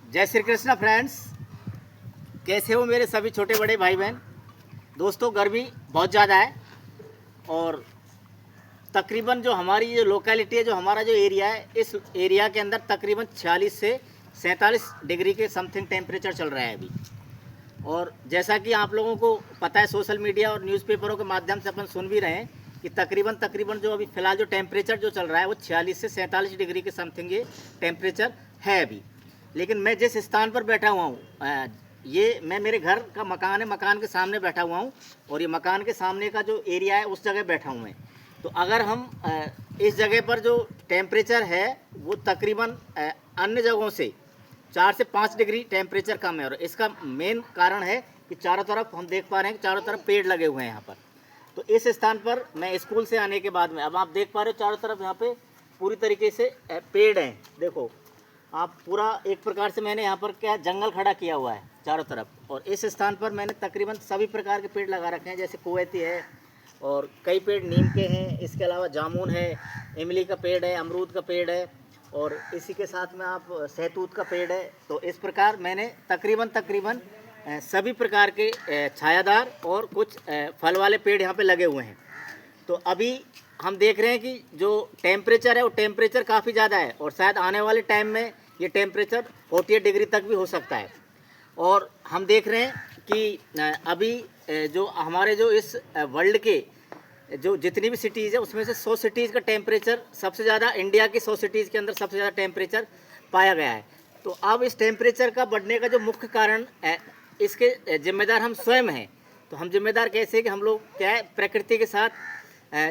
जय श्री कृष्णा फ्रेंड्स। कैसे हो मेरे सभी छोटे बड़े भाई बहन। दोस्तों, गर्मी बहुत ज़्यादा है और तकरीबन जो हमारी ये लोकेलिटी है, जो हमारा जो एरिया है, इस एरिया के अंदर तकरीबन 46 से 47 डिग्री के समथिंग टेम्परेचर चल रहा है अभी। और जैसा कि आप लोगों को पता है, सोशल मीडिया और न्यूज़पेपरों के माध्यम से अपन सुन भी रहे हैं कि तकरीबन जो अभी फ़िलहाल जो टेम्परेचर जो चल रहा है वो 46 से 47 डिग्री के समथिंग ये टेम्परेचर है अभी। लेकिन मैं जिस स्थान पर बैठा हुआ हूँ, ये मैं मेरे घर का मकान है, मकान के सामने बैठा हुआ हूँ और ये मकान के सामने का जो एरिया है उस जगह बैठा हूँ मैं। तो अगर हम इस जगह पर जो टेम्परेचर है वो तकरीबन अन्य जगहों से 4 से 5 डिग्री टेम्परेचर कम है। और इसका मेन कारण है कि चारों तरफ हम देख पा रहे हैं कि चारों तरफ पेड़ लगे हुए हैं यहाँ पर। तो इस स्थान पर मैं स्कूल से आने के बाद में, अब आप देख पा रहे हो चारों तरफ यहाँ पे पूरी तरीके से पेड़ हैं। देखो आप पूरा एक प्रकार से मैंने यहाँ पर क्या जंगल खड़ा किया हुआ है चारों तरफ। और इस स्थान पर मैंने तकरीबन सभी प्रकार के पेड़ लगा रखे हैं, जैसे कुवैती है और कई पेड़ नीम के हैं, इसके अलावा जामुन है, इमली का पेड़ है, अमरूद का पेड़ है और इसी के साथ में आप सहतूत का पेड़ है। तो इस प्रकार मैंने तकरीबन सभी प्रकार के छायादार और कुछ फल वाले पेड़ यहाँ पे लगे हुए हैं। तो अभी हम देख रहे हैं कि जो टेम्परेचर है वो टेम्परेचर काफ़ी ज़्यादा है और शायद आने वाले टाइम में ये टेम्परेचर 48 डिग्री तक भी हो सकता है। और हम देख रहे हैं कि अभी जो हमारे जो इस वर्ल्ड के जो जितनी भी सिटीज़ है उसमें से 100 सिटीज़ का टेम्परेचर सबसे ज़्यादा, इंडिया की 100 सिटीज़ के अंदर सबसे ज़्यादा टेम्परेचर पाया गया है। तो अब इस टेम्परेचर का बढ़ने का जो मुख्य कारण इसके जिम्मेदार हम स्वयं हैं। तो हम जिम्मेदार कैसे कि हम लोग क्या है, प्रकृति के साथ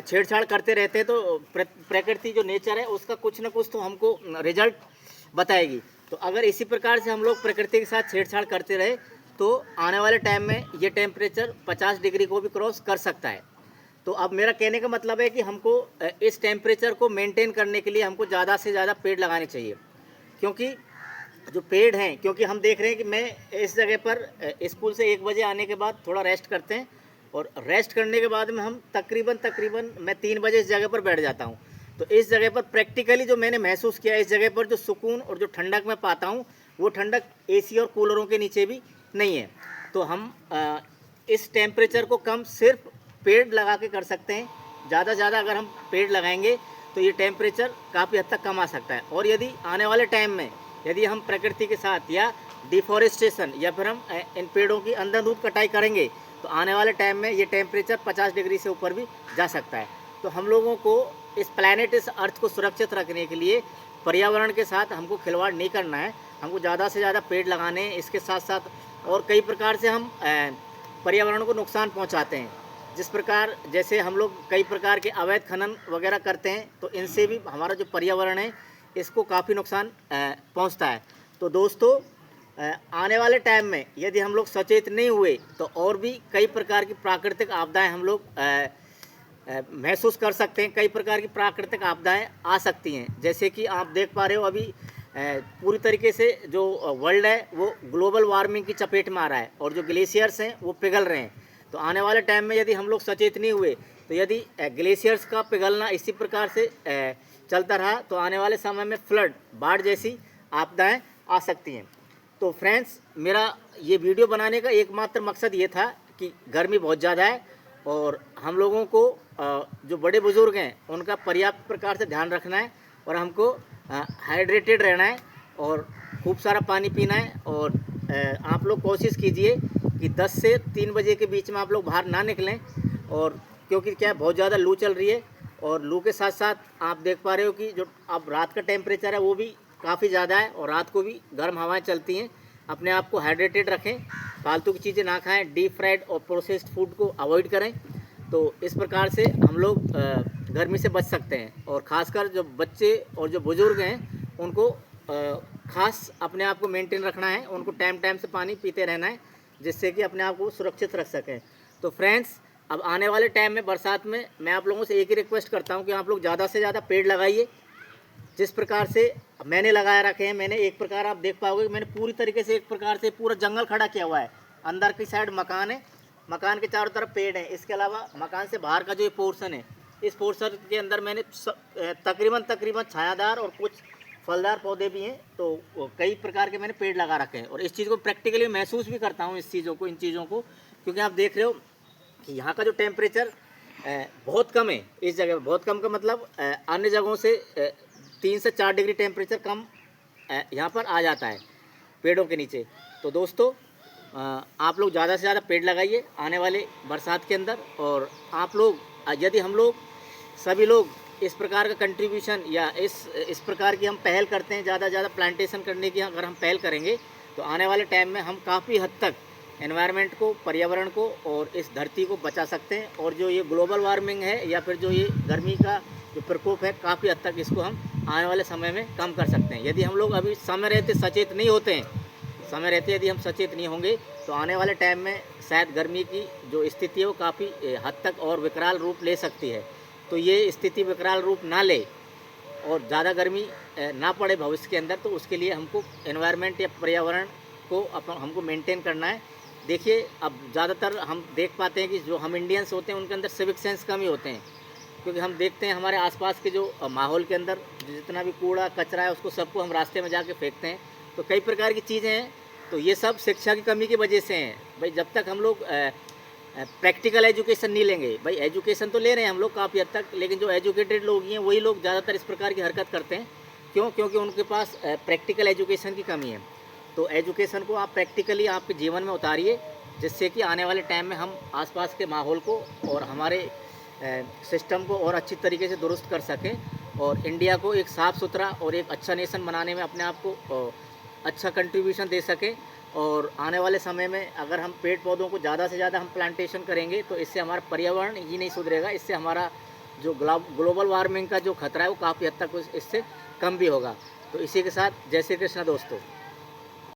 छेड़छाड़ करते रहते हैं। तो प्रकृति जो नेचर है उसका कुछ ना कुछ तो हमको रिजल्ट बताएगी। तो अगर इसी प्रकार से हम लोग प्रकृति के साथ छेड़छाड़ करते रहे तो आने वाले टाइम में ये टेम्परेचर 50 डिग्री को भी क्रॉस कर सकता है। तो अब मेरा कहने का मतलब है कि हमको इस टेम्परेचर को मेंटेन करने के लिए हमको ज़्यादा से ज़्यादा पेड़ लगाने चाहिए। क्योंकि जो पेड़ हैं, क्योंकि हम देख रहे हैं कि मैं इस जगह पर स्कूल से 1 बजे आने के बाद थोड़ा रेस्ट करते हैं और रेस्ट करने के बाद में हम तकरीबन मैं 3 बजे इस जगह पर बैठ जाता हूँ। तो इस जगह पर प्रैक्टिकली जो मैंने महसूस किया, इस जगह पर जो सुकून और जो ठंडक मैं पाता हूँ वो ठंडक एसी और कूलरों के नीचे भी नहीं है। तो हम इस टेम्परेचर को कम सिर्फ पेड़ लगा के कर सकते हैं। ज़्यादा से ज़्यादा अगर हम पेड़ लगाएंगे तो ये टेम्परेचर काफ़ी हद तक कम आ सकता है। और यदि आने वाले टाइम में यदि हम प्रकृति के साथ या डिफॉरेस्टेशन या फिर हम इन पेड़ों की अंधाधुंध कटाई करेंगे तो आने वाले टाइम में ये टेम्परेचर 50 डिग्री से ऊपर भी जा सकता है। तो हम लोगों को इस प्लैनेट, इस अर्थ को सुरक्षित रखने के लिए पर्यावरण के साथ हमको खिलवाड़ नहीं करना है। हमको ज़्यादा से ज़्यादा पेड़ लगाने हैं। इसके साथ साथ और कई प्रकार से हम पर्यावरण को नुकसान पहुंचाते हैं। जिस प्रकार जैसे हम लोग कई प्रकार के अवैध खनन वगैरह करते हैं तो इनसे भी हमारा जो पर्यावरण है इसको काफ़ी नुकसान पहुंचता है। तो दोस्तों, आने वाले टाइम में यदि हम लोग सचेत नहीं हुए तो और भी कई प्रकार की प्राकृतिक आपदाएं हम लोग महसूस कर सकते हैं। कई प्रकार की प्राकृतिक आपदाएं आ सकती हैं, जैसे कि आप देख पा रहे हो अभी पूरी तरीके से जो वर्ल्ड है वो ग्लोबल वार्मिंग की चपेट में आ रहा है और जो ग्लेशियर्स हैं वो पिघल रहे हैं। तो आने वाले टाइम में यदि हम लोग सचेत नहीं हुए तो यदि ग्लेशियर्स का पिघलना इसी प्रकार से चलता रहा तो आने वाले समय में फ्लड, बाढ़ जैसी आपदाएं आ सकती हैं। तो फ्रेंड्स, मेरा ये वीडियो बनाने का एकमात्र मकसद ये था कि गर्मी बहुत ज़्यादा है और हम लोगों को जो बड़े बुज़ुर्ग हैं उनका पर्याप्त प्रकार से ध्यान रखना है और हमको हाइड्रेटेड रहना है और खूब सारा पानी पीना है। और आप लोग कोशिश कीजिए कि 10 से 3 बजे के बीच में आप लोग बाहर ना निकलें। और क्योंकि क्या बहुत ज़्यादा लू चल रही है और लू के साथ साथ आप देख पा रहे हो कि जो अब रात का टेम्परेचर है वो भी काफ़ी ज़्यादा है और रात को भी गर्म हवाएं चलती हैं। अपने आप को हाइड्रेटेड रखें, फालतू की चीज़ें ना खाएं, डीप फ्राइड और प्रोसेस्ड फूड को अवॉइड करें। तो इस प्रकार से हम लोग गर्मी से बच सकते हैं। और ख़ासकर जो बच्चे और जो बुज़ुर्ग हैं उनको ख़ास अपने आप को मेंटेन रखना है, उनको टाइम टाइम से पानी पीते रहना है जिससे कि अपने आप को सुरक्षित रख सकें। तो फ्रेंड्स, अब आने वाले टाइम में बरसात में मैं आप लोगों से एक ही रिक्वेस्ट करता हूं कि आप लोग ज़्यादा से ज़्यादा पेड़ लगाइए। जिस प्रकार से मैंने लगाए रखे हैं, मैंने एक प्रकार आप देख पाओगे मैंने पूरी तरीके से एक प्रकार से पूरा जंगल खड़ा किया हुआ है। अंदर की साइड मकान है, मकान के चारों तरफ पेड़ हैं। इसके अलावा मकान से बाहर का जो ये पोर्शन है, इस पोर्शन के अंदर मैंने तकरीबन छायादार और कुछ फलदार पौधे भी हैं, तो कई प्रकार के मैंने पेड़ लगा रखे हैं और इस चीज़ को प्रैक्टिकली महसूस भी करता हूँ, इन चीज़ों को, क्योंकि आप देख रहे हो कि यहाँ का जो टेम्परेचर बहुत कम है इस जगह, बहुत कम का मतलब अन्य जगहों से 3 से 4 डिग्री टेम्परेचर कम यहाँ पर आ जाता है पेड़ों के नीचे। तो दोस्तों आप लोग ज़्यादा से ज़्यादा पेड़ लगाइए आने वाले बरसात के अंदर, और आप लोग यदि हम लोग सभी लोग इस प्रकार का कंट्रीब्यूशन या इस प्रकार की हम पहल करते हैं, ज़्यादा से ज़्यादा प्लांटेशन करने की अगर हम पहल करेंगे तो आने वाले टाइम में हम काफ़ी हद तक एनवायरनमेंट को, पर्यावरण को और इस धरती को बचा सकते हैं। और जो ये ग्लोबल वार्मिंग है या फिर जो ये गर्मी का जो प्रकोप है, काफ़ी हद तक इसको हम आने वाले समय में कम कर सकते हैं। यदि हम लोग अभी समय रहते सचेत नहीं होते हैं, समय रहते यदि हम सचेत नहीं होंगे तो आने वाले टाइम में शायद गर्मी की जो स्थिति है वो काफ़ी हद तक और विकराल रूप ले सकती है। तो ये स्थिति विकराल रूप ना ले और ज़्यादा गर्मी ना पड़े भविष्य के अंदर, तो उसके लिए हमको एनवायरनमेंट या पर्यावरण को हमको मेंटेन करना है। देखिए अब ज़्यादातर हम देख पाते हैं कि जो हम इंडियंस होते हैं उनके अंदर सिविक सेंस कम ही होते हैं, क्योंकि हम देखते हैं हमारे आसपास के जो माहौल के अंदर जितना भी कूड़ा कचरा है उसको सबको हम रास्ते में जाके फेंकते हैं। तो कई प्रकार की चीज़ें हैं, तो ये सब शिक्षा की कमी की वजह से हैं। भाई जब तक हम लोग प्रैक्टिकल एजुकेशन नहीं लेंगे, भाई एजुकेशन तो ले रहे हैं हम लोग काफ़ी हद तक, लेकिन जो एजुकेटेड लोग हैं वही लोग ज़्यादातर इस प्रकार की हरकत करते हैं। क्यों? क्योंकि उनके पास प्रैक्टिकल एजुकेशन की कमी है। तो एजुकेशन को आप प्रैक्टिकली आपके जीवन में उतारिए, जिससे कि आने वाले टाइम में हम आसपास के माहौल को और हमारे सिस्टम को और अच्छी तरीके से दुरुस्त कर सकें और इंडिया को एक साफ़ सुथरा और एक अच्छा नेशन बनाने में अपने आप को अच्छा कंट्रीब्यूशन दे सकें। और आने वाले समय में अगर हम पेड़ पौधों को ज़्यादा से ज़्यादा हम प्लांटेशन करेंगे तो इससे हमारा पर्यावरण ही नहीं सुधरेगा, इससे हमारा जो ग्लोबल वार्मिंग का जो खतरा है वो काफ़ी हद तक इससे कम भी होगा। तो इसी के साथ जय श्री कृष्ण दोस्तों।